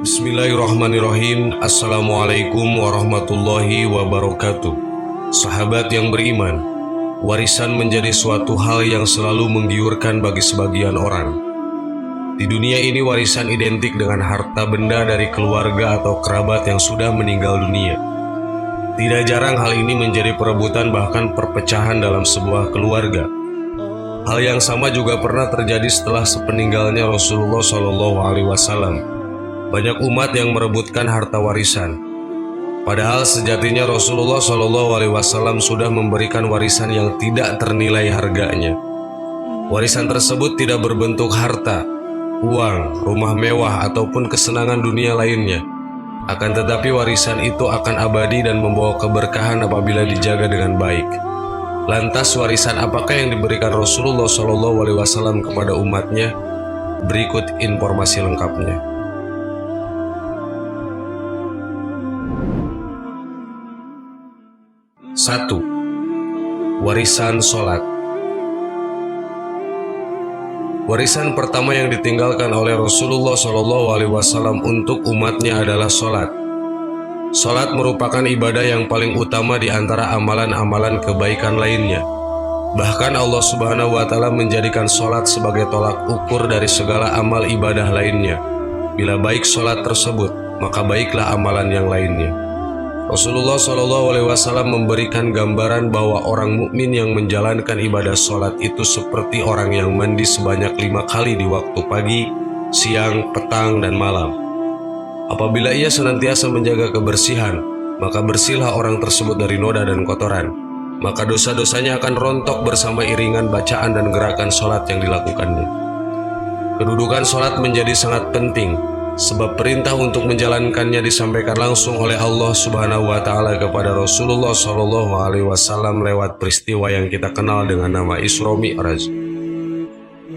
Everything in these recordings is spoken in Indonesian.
Bismillahirrahmanirrahim. Assalamualaikum warahmatullahi wabarakatuh. Sahabat yang beriman, warisan menjadi suatu hal yang selalu menggiurkan bagi sebagian orang. Di dunia ini warisan identik dengan harta benda dari keluarga atau kerabat yang sudah meninggal dunia. Tidak jarang hal ini menjadi perebutan bahkan perpecahan dalam sebuah keluarga. Hal yang sama juga pernah terjadi setelah sepeninggalnya Rasulullah SAW. Banyak umat yang merebutkan harta warisan. Padahal sejatinya Rasulullah SAW sudah memberikan warisan yang tidak ternilai harganya. Warisan tersebut tidak berbentuk harta, uang, rumah mewah, ataupun kesenangan dunia lainnya. Akan tetapi warisan itu akan abadi dan membawa keberkahan apabila dijaga dengan baik. Lantas warisan apakah yang diberikan Rasulullah SAW kepada umatnya? Berikut informasi lengkapnya. 1. Warisan sholat. Warisan pertama yang ditinggalkan oleh Rasulullah SAW untuk umatnya adalah sholat. Sholat merupakan ibadah yang paling utama di antara amalan-amalan kebaikan lainnya. Bahkan Allah Subhanahu wa Ta'ala menjadikan sholat sebagai tolak ukur dari segala amal ibadah lainnya. Bila baik sholat tersebut, maka baiklah amalan yang lainnya. Rasulullah SAW memberikan gambaran bahwa orang mukmin yang menjalankan ibadah sholat itu seperti orang yang mandi sebanyak 5 kali di waktu pagi, siang, petang, dan malam. Apabila ia senantiasa menjaga kebersihan, maka bersihlah orang tersebut dari noda dan kotoran. Maka dosa-dosanya akan rontok bersama iringan bacaan dan gerakan sholat yang dilakukannya. Kedudukan sholat menjadi sangat penting, sebab perintah untuk menjalankannya disampaikan langsung oleh Allah Subhanahu wa Ta'ala kepada Rasulullah SAW lewat peristiwa yang kita kenal dengan nama Isra Mi'raj.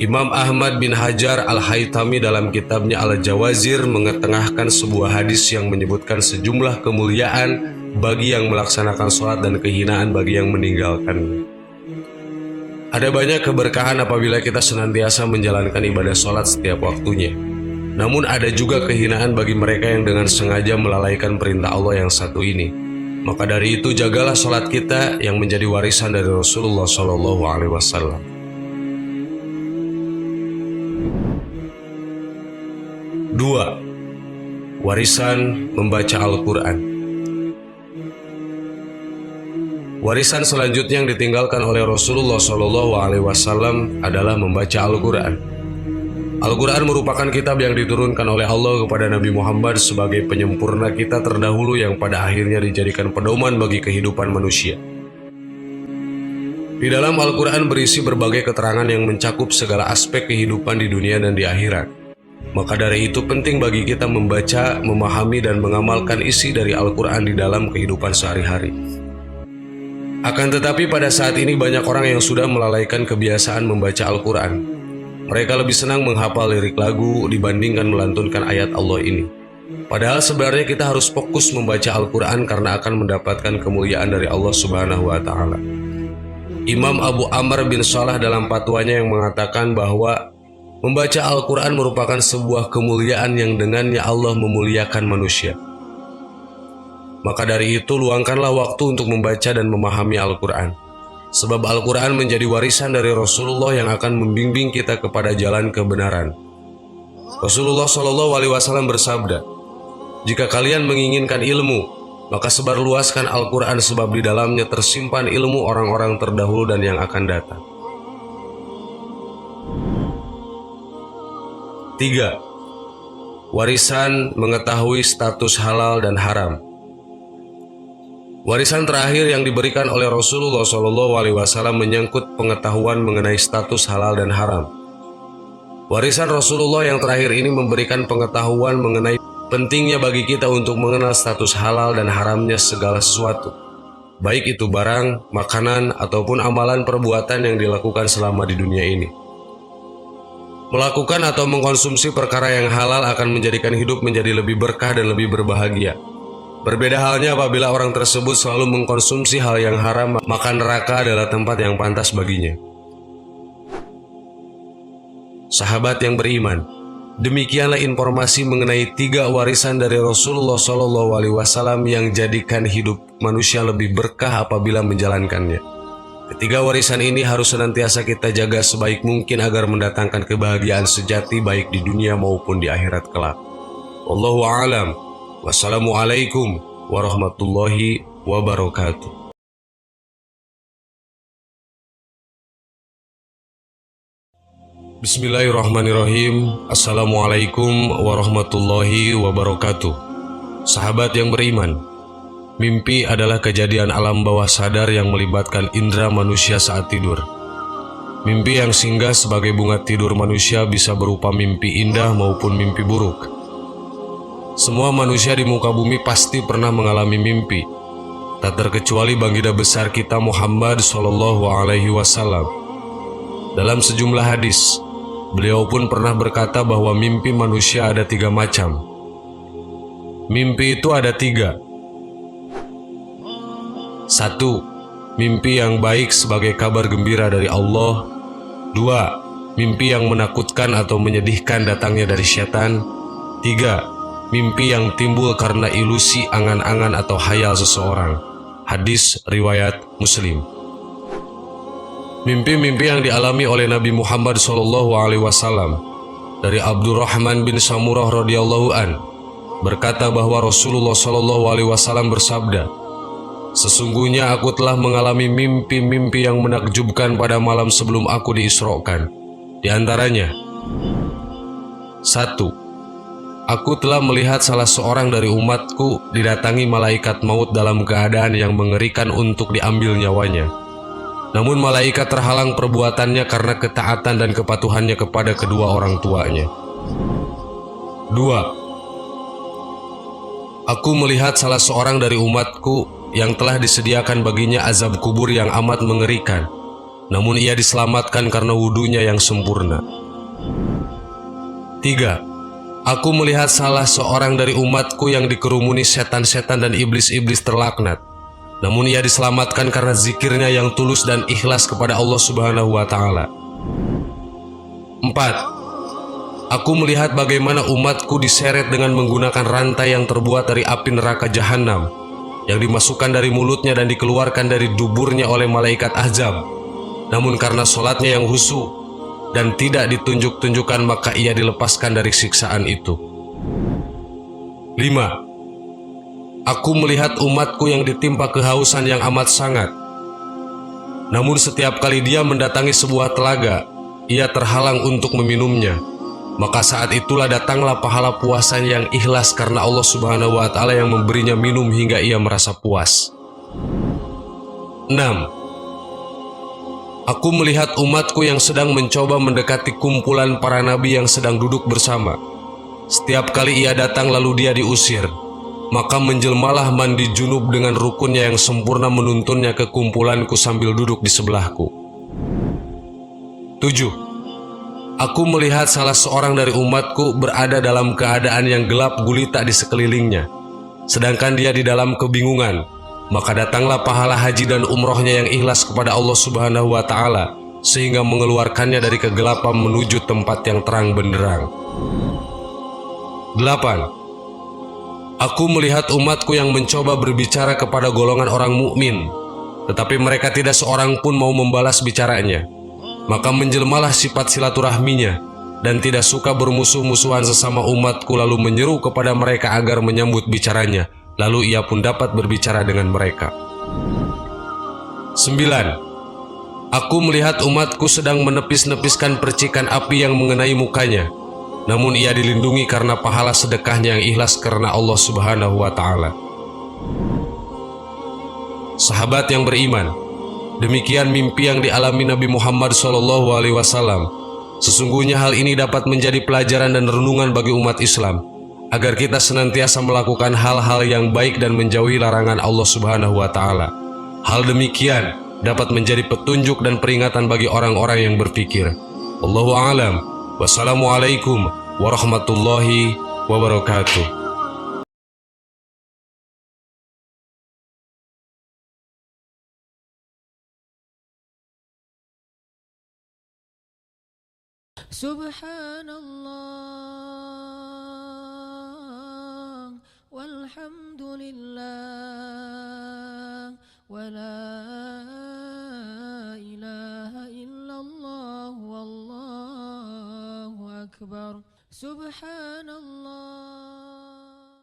Imam Ahmad bin Hajar Al-Haytami dalam kitabnya Al-Jawazir mengetengahkan sebuah hadis yang menyebutkan sejumlah kemuliaan bagi yang melaksanakan sholat dan kehinaan bagi yang meninggalkannya. Ada banyak keberkahan apabila kita senantiasa menjalankan ibadah sholat setiap waktunya. Namun ada juga kehinaan bagi mereka yang dengan sengaja melalaikan perintah Allah yang satu ini. Maka dari itu jagalah sholat kita yang menjadi warisan dari Rasulullah SAW. 2. Warisan membaca Al-Quran. Warisan selanjutnya yang ditinggalkan oleh Rasulullah SAW adalah membaca Al-Quran. Al-Quran merupakan kitab yang diturunkan oleh Allah kepada Nabi Muhammad sebagai penyempurna kita terdahulu yang pada akhirnya dijadikan pedoman bagi kehidupan manusia. Di dalam Al-Quran berisi berbagai keterangan yang mencakup segala aspek kehidupan di dunia dan di akhirat. Maka dari itu penting bagi kita membaca, memahami, dan mengamalkan isi dari Al-Quran di dalam kehidupan sehari-hari. Akan tetapi pada saat ini banyak orang yang sudah melalaikan kebiasaan membaca Al-Quran. Mereka lebih senang menghafal lirik lagu dibandingkan melantunkan ayat Allah ini. Padahal sebenarnya kita harus fokus membaca Al-Quran karena akan mendapatkan kemuliaan dari Allah Subhanahu wa Ta'ala. Imam Abu Amr bin Salah dalam fatwanya yang mengatakan bahwa membaca Al-Quran merupakan sebuah kemuliaan yang dengannya Allah memuliakan manusia. Maka dari itu luangkanlah waktu untuk membaca dan memahami Al-Quran. Sebab Al-Quran menjadi warisan dari Rasulullah yang akan membimbing kita kepada jalan kebenaran. Rasulullah SAW bersabda, "Jika kalian menginginkan ilmu, maka sebarluaskan Al-Quran sebab di dalamnya tersimpan ilmu orang-orang terdahulu dan yang akan datang." 3. Warisan mengetahui status halal dan haram. Warisan terakhir yang diberikan oleh Rasulullah SAW menyangkut pengetahuan mengenai status halal dan haram. Warisan Rasulullah yang terakhir ini memberikan pengetahuan mengenai pentingnya bagi kita untuk mengenal status halal dan haramnya segala sesuatu, baik itu barang, makanan, ataupun amalan perbuatan yang dilakukan selama di dunia ini. Melakukan atau mengkonsumsi perkara yang halal akan menjadikan hidup menjadi lebih berkah dan lebih berbahagia. Berbeda halnya apabila orang tersebut selalu mengkonsumsi hal yang haram, maka neraka adalah tempat yang pantas baginya. Sahabat yang beriman, Demikianlah informasi mengenai 3 warisan dari Rasulullah SAW yang jadikan hidup manusia lebih berkah apabila menjalankannya. Ketiga warisan ini harus senantiasa kita jaga sebaik mungkin agar mendatangkan kebahagiaan sejati baik di dunia maupun di akhirat kelak. Wallahu a'lam. Wassalamualaikum warahmatullahi wabarakatuh. Bismillahirrahmanirrahim. Assalamualaikum warahmatullahi wabarakatuh. Sahabat yang beriman, mimpi adalah kejadian alam bawah sadar yang melibatkan indera manusia saat tidur. Mimpi yang singgah sebagai bunga tidur manusia bisa berupa mimpi indah maupun mimpi buruk. Semua manusia di muka bumi pasti pernah mengalami mimpi, tak terkecuali baginda besar kita Muhammad SAW. Dalam sejumlah hadis, beliau pun pernah berkata bahwa mimpi manusia ada 3 macam. Mimpi itu ada 3. 1. Mimpi yang baik sebagai kabar gembira dari Allah. 2. Mimpi yang menakutkan atau menyedihkan datangnya dari setan. 3. Mimpi yang timbul karena ilusi, angan-angan atau khayal seseorang. Hadis riwayat Muslim. Mimpi-mimpi yang dialami oleh Nabi Muhammad SAW dari Abdurrahman bin Samurah radhiyallahu an berkata bahwa Rasulullah SAW bersabda, "Sesungguhnya aku telah mengalami mimpi-mimpi yang menakjubkan pada malam sebelum aku diisrokan. Di antaranya, 1. Aku telah melihat salah seorang dari umatku didatangi malaikat maut dalam keadaan yang mengerikan untuk diambil nyawanya. Namun malaikat terhalang perbuatannya karena ketaatan dan kepatuhannya kepada kedua orang tuanya. 2. Aku melihat salah seorang dari umatku yang telah disediakan baginya azab kubur yang amat mengerikan, namun ia diselamatkan karena wudunya yang sempurna. 3. Aku melihat salah seorang dari umatku yang dikerumuni setan-setan dan iblis-iblis terlaknat, namun ia diselamatkan karena zikirnya yang tulus dan ikhlas kepada Allah Subhanahu wa Ta'ala. 4. Aku melihat bagaimana umatku diseret dengan menggunakan rantai yang terbuat dari api neraka jahanam, yang dimasukkan dari mulutnya dan dikeluarkan dari duburnya oleh malaikat azab. Namun karena sholatnya yang khusyuk dan tidak ditunjuk-tunjukkan, maka ia dilepaskan dari siksaan itu. 5. Aku melihat umatku yang ditimpa kehausan yang amat sangat. Namun setiap kali dia mendatangi sebuah telaga, ia terhalang untuk meminumnya. Maka saat itulah datanglah pahala puasanya yang ikhlas karena Allah Subhanahu wa Ta'ala yang memberinya minum hingga ia merasa puas. 6. Aku melihat umatku yang sedang mencoba mendekati kumpulan para nabi yang sedang duduk bersama. Setiap kali ia datang lalu dia diusir, maka menjelmalah mandi junub dengan rukunnya yang sempurna menuntunnya ke kumpulanku sambil duduk di sebelahku. 7. Aku melihat salah seorang dari umatku berada dalam keadaan yang gelap gulita di sekelilingnya, sedangkan dia di dalam kebingungan. Maka datanglah pahala haji dan umrohnya yang ikhlas kepada Allah Subhanahu wa Ta'ala, sehingga mengeluarkannya dari kegelapan menuju tempat yang terang benderang. 8. Aku melihat umatku yang mencoba berbicara kepada golongan orang mukmin, tetapi mereka tidak seorang pun mau membalas bicaranya. Maka menjelmalah sifat silaturahminya dan tidak suka bermusuh-musuhan sesama umatku, lalu menyeru kepada mereka agar menyambut bicaranya, lalu ia pun dapat berbicara dengan mereka. 9. Aku melihat umatku sedang menepis-nepiskan percikan api yang mengenai mukanya, namun ia dilindungi karena pahala sedekahnya yang ikhlas karena Allah Subhanahu wa Ta'ala. Sahabat yang beriman, demikian mimpi yang dialami Nabi Muhammad SAW. Sesungguhnya hal ini dapat menjadi pelajaran dan renungan bagi umat Islam, agar kita senantiasa melakukan hal-hal yang baik dan menjauhi larangan Allah Subhanahu wa Ta'ala. Hal demikian dapat menjadi petunjuk dan peringatan bagi orang-orang yang berpikir. Wallahu a'lam. Wassalamualaikum warahmatullahi wabarakatuh. Subhanallah. walhamdulillah wa la ilaha illallah wallahu akbar. Subhanallah